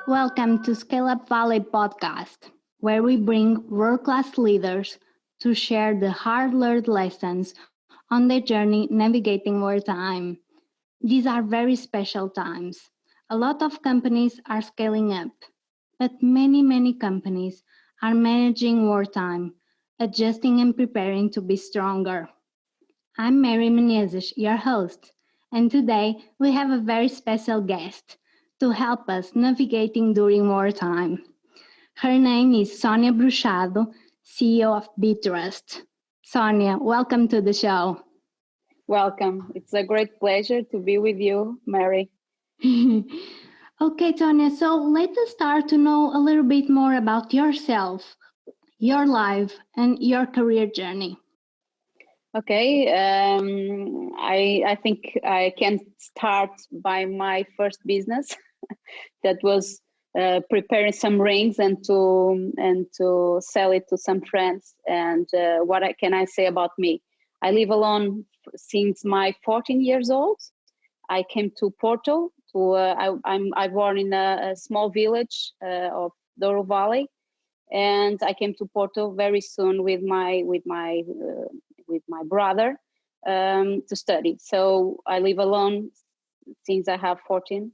Welcome to Scaleup Valley podcast, where we bring world-class leaders to share the hard-learned lessons on their journey navigating wartime. These are very special times. A lot of companies are scaling up, but many companies are managing wartime, adjusting and preparing to be stronger. I'm Mary Menezes, your host, and today we have a very special guest to help us navigating during wartime. Her name is Sónia Brochado, CEO of BTRUST. Sónia, welcome to the show. Welcome. It's a great pleasure to be with you, Mary. Okay, Tanya, so let us start to know a little bit more about yourself, your life, and your career journey. Okay, I think I can start by my first business that was preparing some rings and to sell it to some friends. And can I say about me? I live alone since my 14 years old. I came to Porto. I born in a small village of Douro Valley, and I came to Porto very soon with my brother to study. So I live alone since I have 14,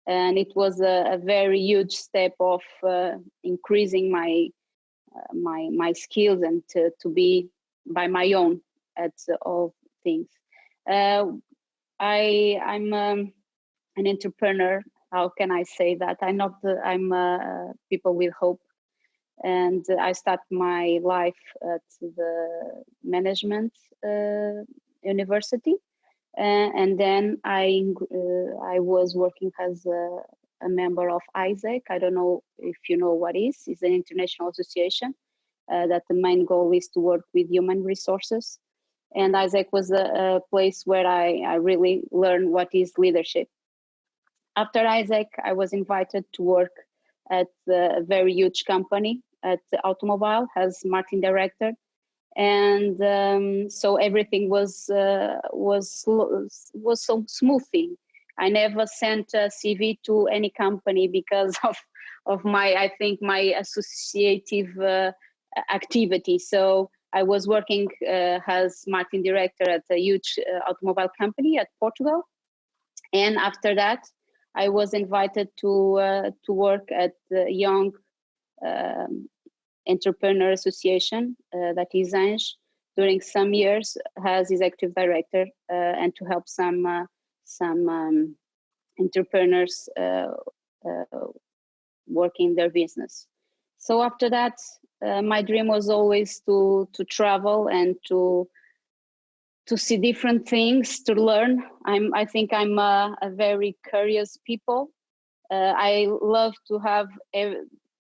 and it was a very huge step of increasing my skills and to be by my own at all things. I'm an entrepreneur. How can I say that? I'm people with hope. And I start my life at the management university, and then I was working as a member of ISAC. I don't know if you know what is. It's an international association that the main goal is to work with human resources. And ISAC was a place where I really learned what is leadership. After ISAC, I was invited to work at a very huge company at the automobile as marketing director, and so everything was so smoothing. I never sent a CV to any company because of my associative activity. So I was working as marketing director at a huge automobile company at Portugal, and after that, I was invited to work at the Young Entrepreneur Association, that is ANGE, during some years as executive director, and to help some entrepreneurs working their business. So after that, my dream was always to travel and to see different things, to learn. I think I'm a very curious people. I love to have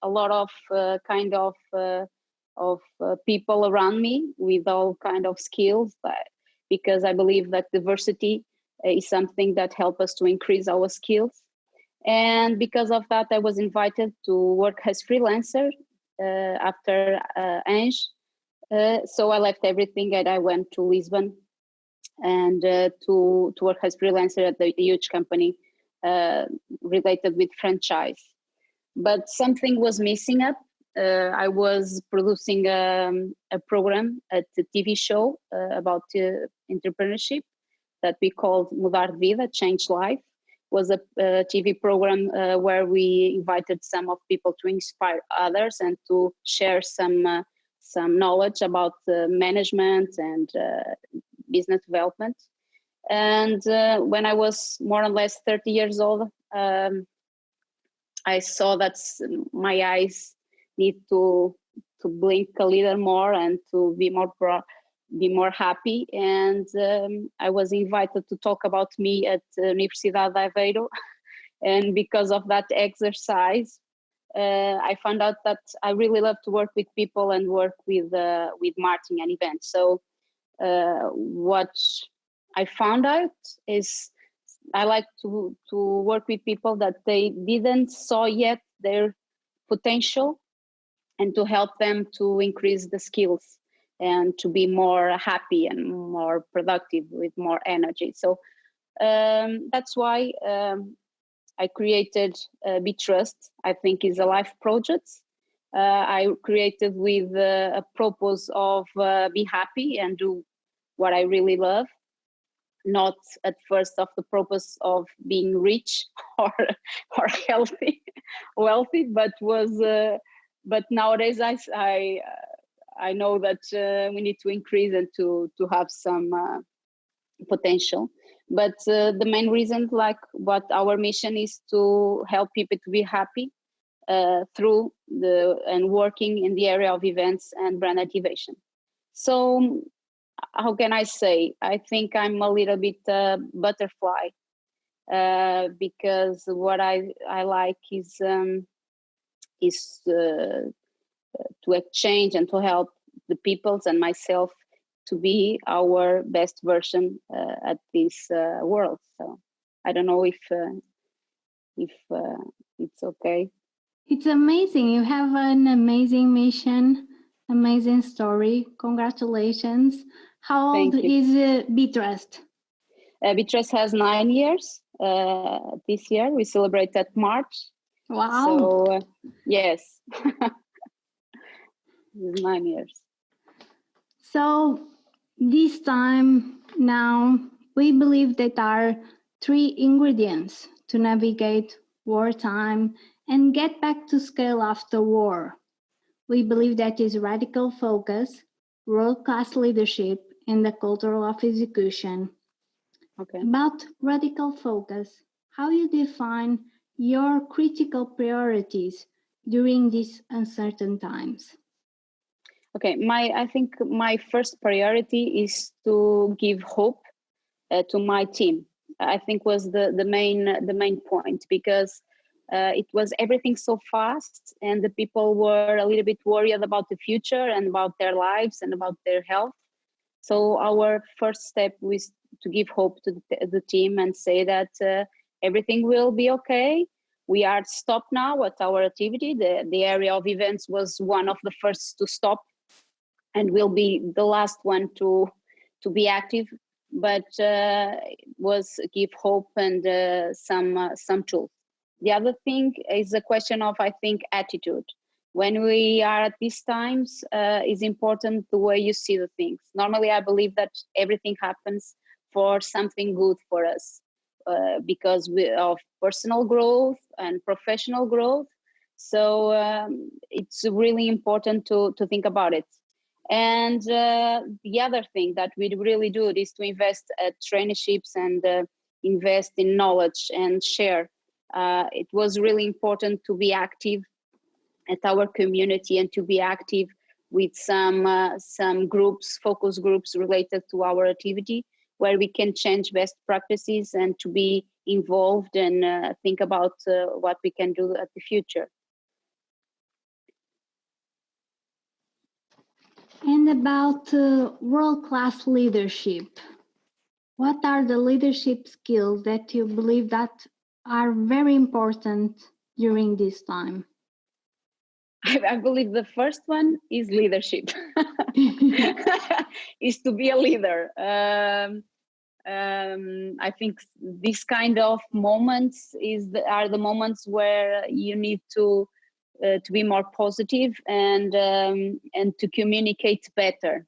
a lot of people around me with all kind of skills, because I believe that diversity is something that helps us to increase our skills. And because of that, I was invited to work as freelancer after ANGE. So I left everything and I went to Lisbon and to work as freelancer at the huge company related with franchise. But something was missing up. I was producing a program at the TV show about entrepreneurship that we called Mudar de Vida, Change Life. It was a TV program where we invited some of people to inspire others and to share some knowledge about management and business development. And when I was more or less 30 years old, I saw that my eyes need to blink a little more and to be more happy. And I was invited to talk about me at Universidade de Aveiro. And because of that exercise, I found out that I really love to work with people and work with marketing and events. So what I found out is I like to work with people that they didn't saw yet their potential, and to help them to increase the skills and to be more happy and more productive with more energy. So that's why I created BTRUST. I think is a life project. I created with a purpose of be happy and do what I really love, not at first of the purpose of being rich or healthy, wealthy, but but nowadays I know that we need to increase and to have some potential. But the main reason, like what our mission is, to help people to be happy through and working in the area of events and brand activation. So how can I say? I think I'm a little bit butterfly because what I like is to exchange and to help the peoples and myself to be our best version at this world. So I don't know if it's okay. It's amazing. You have an amazing mission, amazing story. Congratulations. How old is BTRUST? BTRUST has 9 years. This year we celebrate at March. Wow. So yes, 9 years. So this time now, we believe that there are 3 ingredients to navigate wartime and get back to scale after war. We believe that is radical focus, world-class leadership, and the culture of execution. Okay. About radical focus, how you define your critical priorities during these uncertain times? Okay, I think my first priority is to give hope to my team. I think was the main point, because it was everything so fast, and the people were a little bit worried about the future and about their lives and about their health. So our first step was to give hope to the team and say that everything will be okay. We are stopped now at our activity. The area of events was one of the first to stop and will be the last one to be active, but was give hope and some tools. The other thing is a question of, I think, attitude. When we are at these times, is important the way you see the things. Normally, I believe that everything happens for something good for us, because of personal growth and professional growth. So it's really important to think about it. And the other thing that we really do is to invest at traineeships and invest in knowledge and share. It was really important to be active at our community and to be active with some groups, focus groups related to our activity, where we can change best practices and to be involved and think about what we can do at the future. And about world-class leadership, what are the leadership skills that you believe that are very important during this time? I believe the first one is leadership, is to be a leader. I think this kind of moments are the moments where you need to be more positive and to communicate better.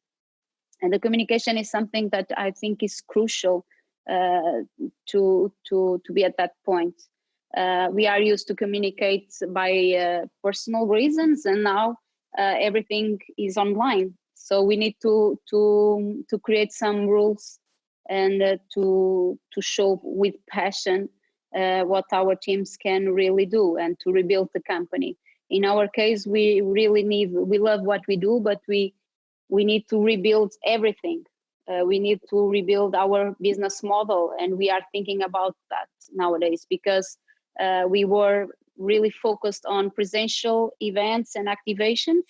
And the communication is something that I think is crucial to be at that point. We are used to communicate by personal reasons, and now everything is online. So we need to create some rules and to show with passion what our teams can really do and to rebuild the company. In our case, we love what we do, but we need to rebuild everything. We need to rebuild our business model, and we are thinking about that nowadays, because we were really focused on presential events and activations,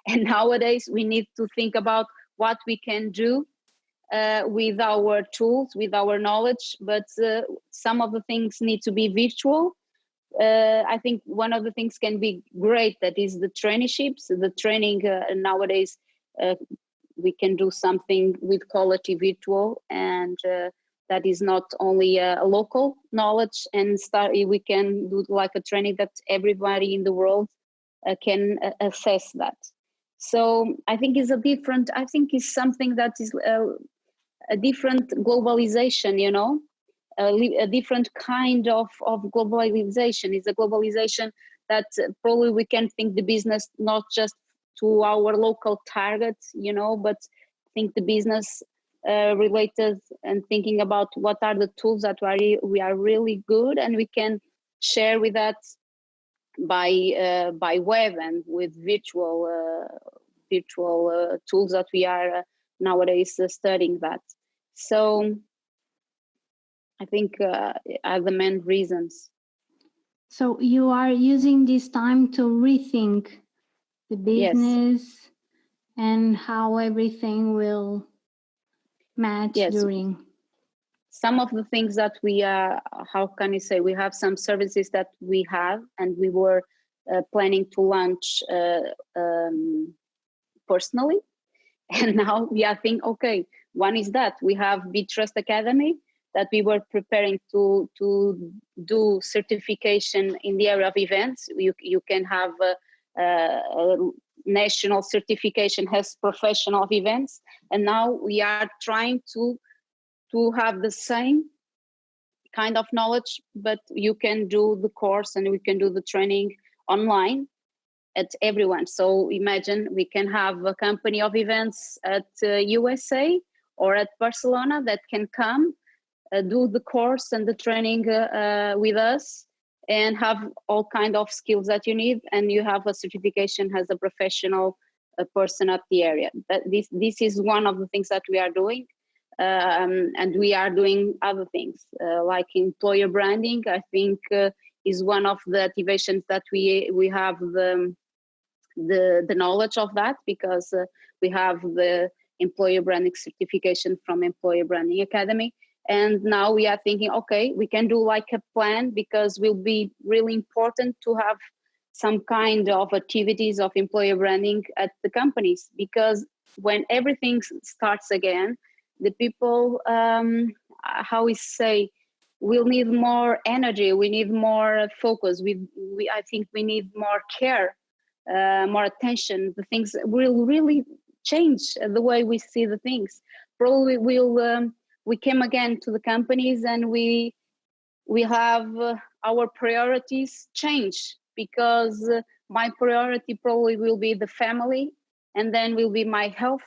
and nowadays we need to think about what we can do with our tools, with our knowledge, but some of the things need to be virtual. I think one of the things can be great, that is the traineeships, the training nowadays. We can do something with quality virtual, and that is not only a local knowledge, and we can do like a training that everybody in the world can assess that. So I think it's something that is a different globalization, you know, a different kind of globalization. It's a globalization that probably we can think the business not just to our local targets, you know, but think the business related, and thinking about what are the tools that we are really good and we can share with that by web and with virtual tools that we are nowadays studying that. So I think are the main reasons. So you are using this time to rethink the business. Yes. And how everything will match. Yes. During. Some of the things that we are, how can you say, we have some services that we have and we were planning to launch personally. And now we are thinking, okay, one is that we have BTRUST Academy that we were preparing to do certification in the area of events. You can have a national certification as professional of events, and now we are trying to have the same kind of knowledge, but you can do the course and we can do the training online at everyone. So imagine we can have a company of events at USA or at Barcelona that can come do the course and the training with us and have all kind of skills that you need, and you have a certification as a professional person at the area. But this is one of the things that we are doing, and we are doing other things like employer branding. I think is one of the activations that we have the knowledge of that, because we have the employer branding certification from Employer Branding Academy. And now we are thinking, okay, we can do like a plan, because it will be really important to have some kind of activities of employer branding at the companies, because when everything starts again, the people, how we say, we'll need more energy, we need more focus, I think we need more care, more attention. The things will really change the way we see the things. Probably we came again to the companies and we have our priorities change, because my priority probably will be the family, and then will be my health,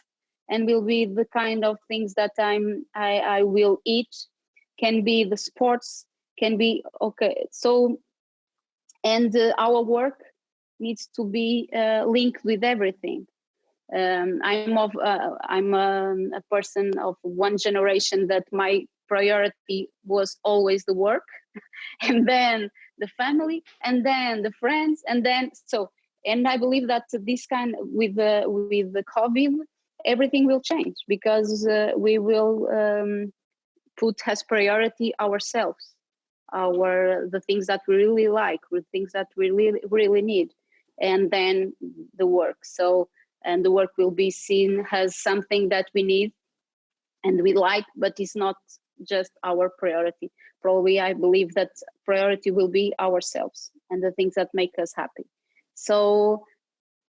and will be the kind of things that I will eat, can be the sports, can be okay. So, and our work needs to be linked with everything. I'm a person of one generation that my priority was always the work, and then the family, and then the friends, and then and I believe that this kind with the COVID, everything will change, because we will put as priority ourselves, the things that we really like, the things that we really need, and then the work. So. And the work will be seen as something that we need and we like, but it's not just our priority. Probably I believe that priority will be ourselves and the things that make us happy. So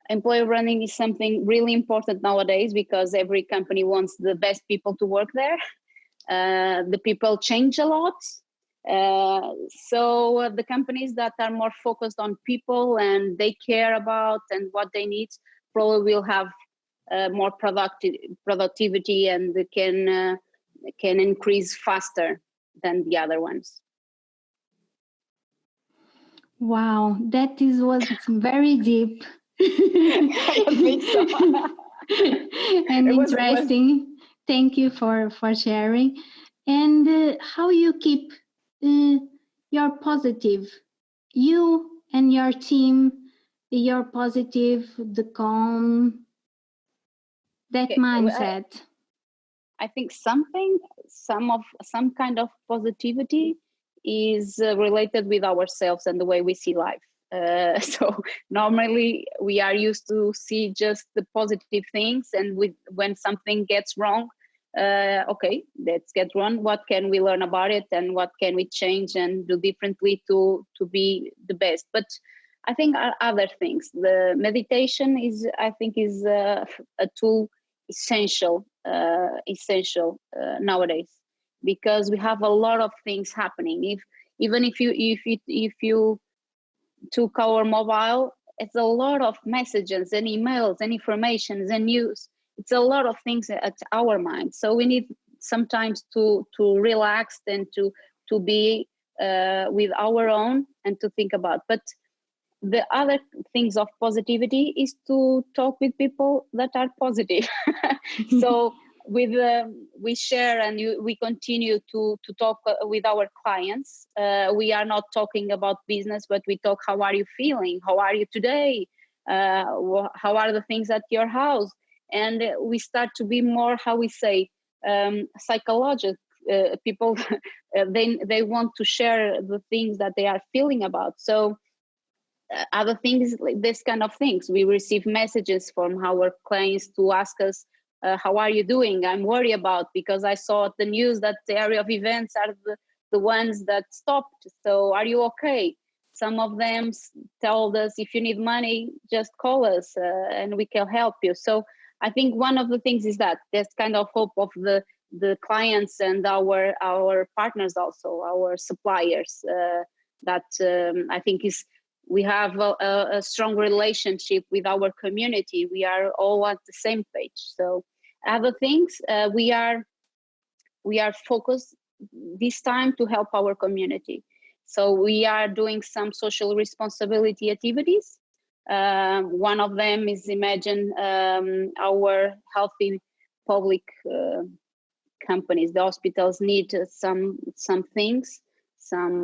employer branding is something really important nowadays, because every company wants the best people to work there. The people change a lot. So the companies that are more focused on people and they care about and what they need, probably will have more productivity, and can increase faster than the other ones. Wow, that was very deep. I think so. And interesting. Thank you for sharing. And how you keep your positive, you and your team, you're positive, the calm, that mindset. I think some kind of positivity is related with ourselves and the way we see life. So normally we are used to see just the positive things, and when something gets wrong, okay, let's get one. What can we learn about it, and what can we change and do differently to be the best? But I think other things. The meditation is, I think, is a tool essential nowadays, because we have a lot of things happening. Even if you took our mobile, it's a lot of messages and emails and informations and news. It's a lot of things at our mind. So we need sometimes to relax and to be with our own and to think about. But the other things of positivity is to talk with people that are positive. So we share and we continue to talk with our clients. We are not talking about business, but we talk, how are you feeling? How are you today? How are the things at your house? And we start to be more, how we say, psychological. People, they want to share the things that they are feeling about. So other things, like this kind of things, we receive messages from our clients to ask us, how are you doing? I'm worried about, because I saw the news that the area of events are the ones that stopped. So are you okay? Some of them told us, if you need money, just call us and we can help you. So I think one of the things is that there's kind of hope of the clients and our partners, also our suppliers, that I think is, we have a strong relationship with our community. We are all at the same page. So other things, we are focused this time to help our community. So we are doing some social responsibility activities. One of them is, imagine, our healthy public companies. The hospitals need some things, some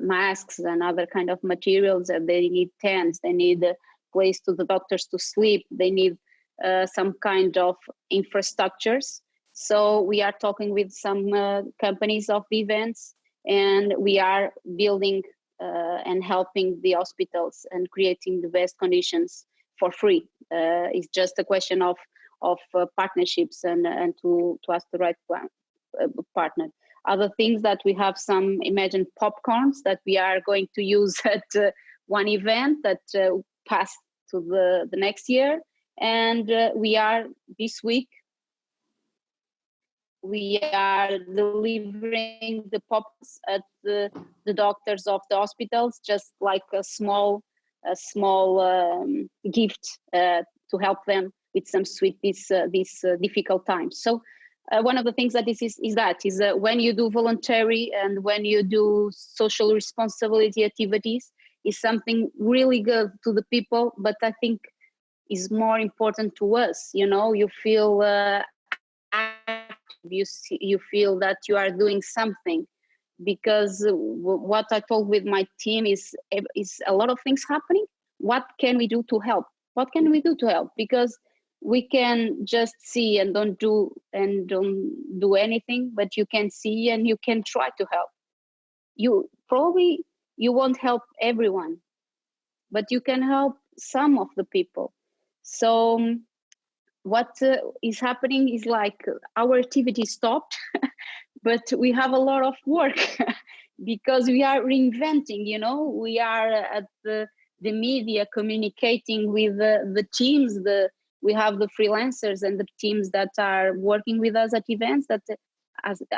masks and other kind of materials, and they need tents, they need a place to the doctors to sleep, they need some kind of infrastructures. So we are talking with some companies of the events, and we are building and helping the hospitals and creating the best conditions for free. It's just a question of partnerships and to ask the right partner. Other things that we have some, imagine, popcorns that we are going to use at one event that passed to the next year. And we are, this week, we are delivering the popcorns at the doctors of the hospitals, just like a small gift to help them with some sweet these difficult times. So one of the things that is when you do voluntary and when you do social responsibility activities, is something really good to the people, but I think is more important to us. You feel active, you feel that you are doing something, because what I told with my team is a lot of things happening. What can we do to help? Because we can just see and don't do anything, but you can see and you can try to help. You won't help everyone, but you can help some of the people. So what is happening is like our activity stopped, but we have a lot of work because we are reinventing. We are at the media communicating with the teams. We have the freelancers and the teams that are working with us at events that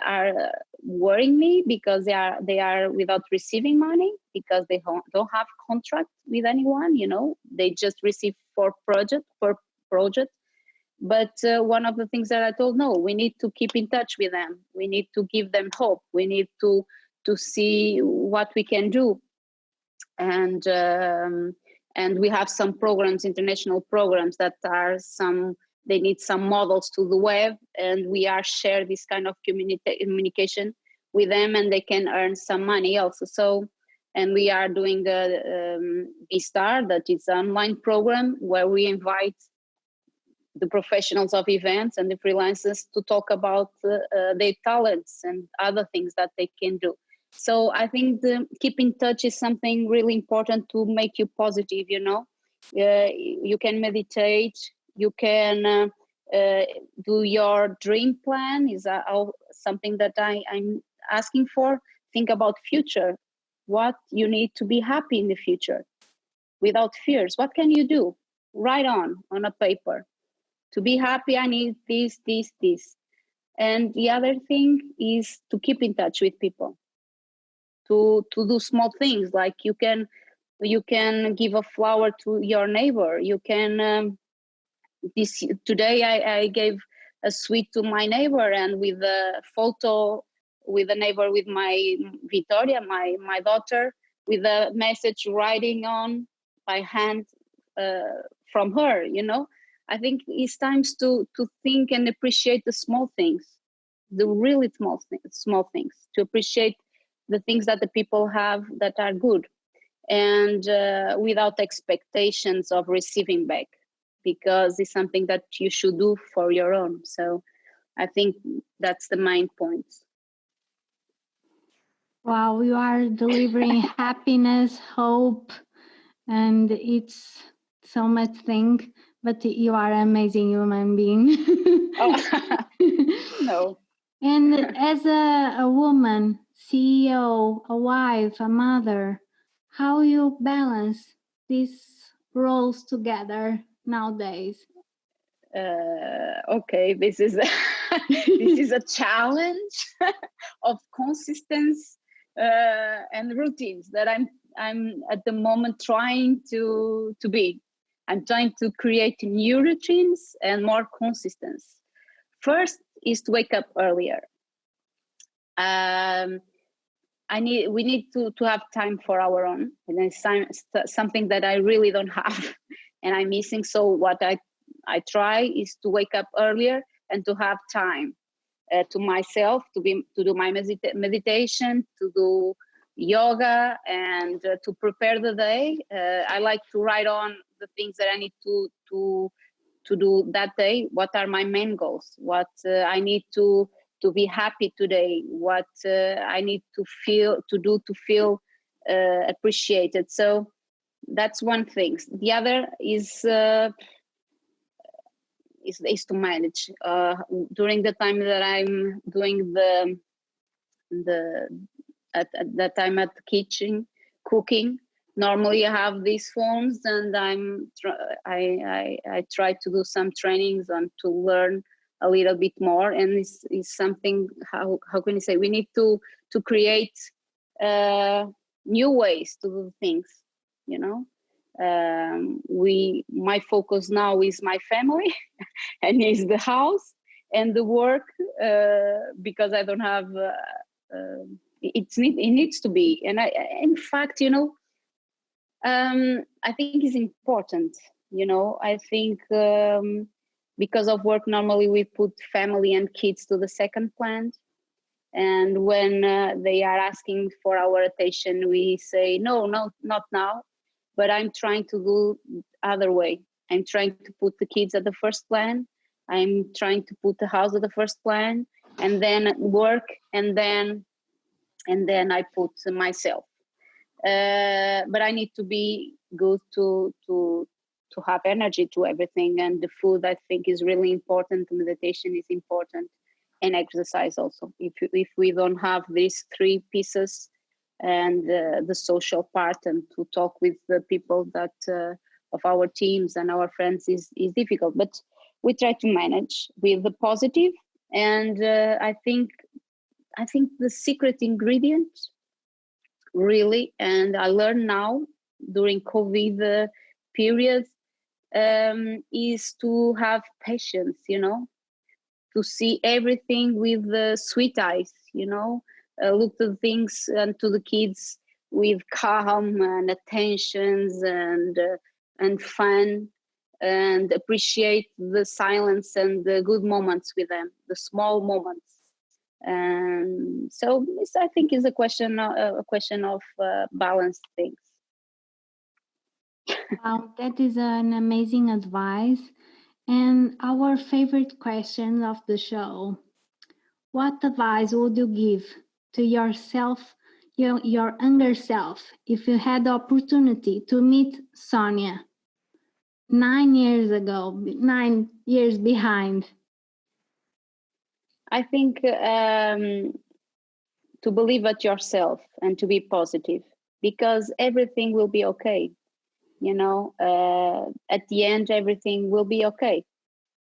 are worrying me, because they are without receiving money, because they don't have contract with anyone. They just receive for project. But one of the things that I told, no, we need to keep in touch with them. We need to give them hope. We need to see what we can do. And we have some programs, international programs, that are they need some models to the web, and we are share this kind of communication with them, and they can earn some money also. So, and we are doing the B-Star, that is an online program where we invite the professionals of events and the freelancers to talk about their talents and other things that they can do. So I think keep in touch is something really important to make you positive. You can meditate, you can Do your dream plan. Is something that I'm asking for. Think about future, what you need to be happy in the future without fears. What can you do? Write on a paper. To be happy, I need this. And the other thing is to keep in touch with people, to do small things, like you can give a flower to your neighbor. You can today I gave a sweet to my neighbor, and with a photo with a neighbor, with my Victoria, my daughter, with a message writing on by hand from her. I think it's times to think and appreciate the small things, the really small things, to appreciate the things that the people have that are good, and without expectations of receiving back, because it's something that you should do for your own. So I think that's the main point. Wow, you are delivering happiness, hope, and it's so much thing, but you are an amazing human being. Oh, no. And as a woman, CEO, a wife, a mother, how you balance these roles together nowadays? Okay, this is this is a challenge of consistency and routines that I'm at the moment trying to be. I'm trying to create new routines and more consistency. First is to wake up earlier. We need to have time for our own, and it's something that I really don't have, and I'm missing. So what I try is to wake up earlier and to have time to myself, to do my meditation, to do yoga, and to prepare the day. I like to write on the things that I need to do that day. What are my main goals? What I need to be happy today? What I need to feel appreciated? So that's one thing. The other is to manage during the time that I'm doing at that time at the kitchen cooking. Normally I have these phones, and I try to do some trainings and to learn a little bit more. And it's something, how can you say, we need to create new ways to do things, my focus now is my family and is the house and the work, because I don't have it needs to be. And in fact, I think it's important. I think because of work, normally we put family and kids to the second plan, and when they are asking for our attention, we say no, not now. But I'm trying to do other way. I'm trying to put the kids at the first plan. I'm trying to put the house at the first plan, and then work, and then I put myself. But I need to be good to have energy to everything. And the food, I think, is really important. The meditation is important, and exercise also. If we don't have these three pieces, and the social part, and to talk with the people that of our teams and our friends is difficult, but we try to manage with the positive. And I think the secret ingredient, really, and I learned now during COVID period, is to have patience, to see everything with sweet eyes, look to things and to the kids with calm and attentions and fun, and appreciate the silence and the good moments with them, the small moments. And so this, I think, is a question of balanced things. Wow, that is an amazing advice. And our favorite question of the show: what advice would you give to yourself, your younger self, if you had the opportunity to meet Sónia? 9 years ago, 9 years behind? I think to believe at yourself and to be positive, because everything will be okay. You know, at the end, everything will be okay,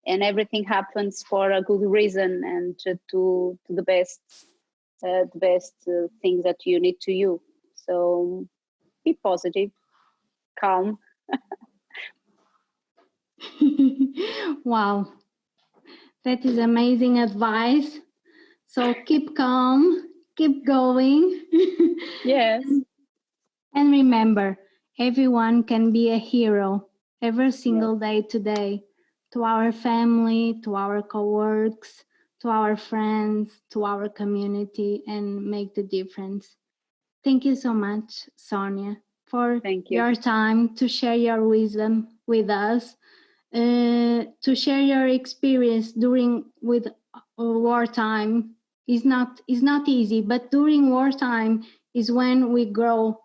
and everything happens for a good reason and to the best things that you need to you. So be positive, calm. Wow, that is amazing advice. So keep calm, keep going. Yes. And remember, everyone can be a hero every single day today, to our family, to our coworkers, to our friends, to our community, and make the difference. Thank you so much, Sonia, for Thank you. your time to share your wisdom with us, to share your experience during with wartime is not easy, but during wartime is when we grow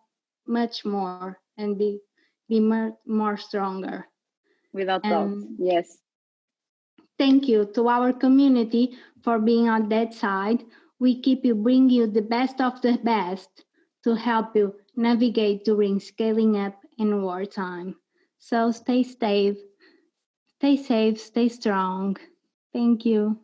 much more and be more stronger. Without doubt. And Yes. thank you to our community for being on that side. We bring you the best of the best to help you navigate during scaling up in wartime. So stay safe, stay strong. Thank you.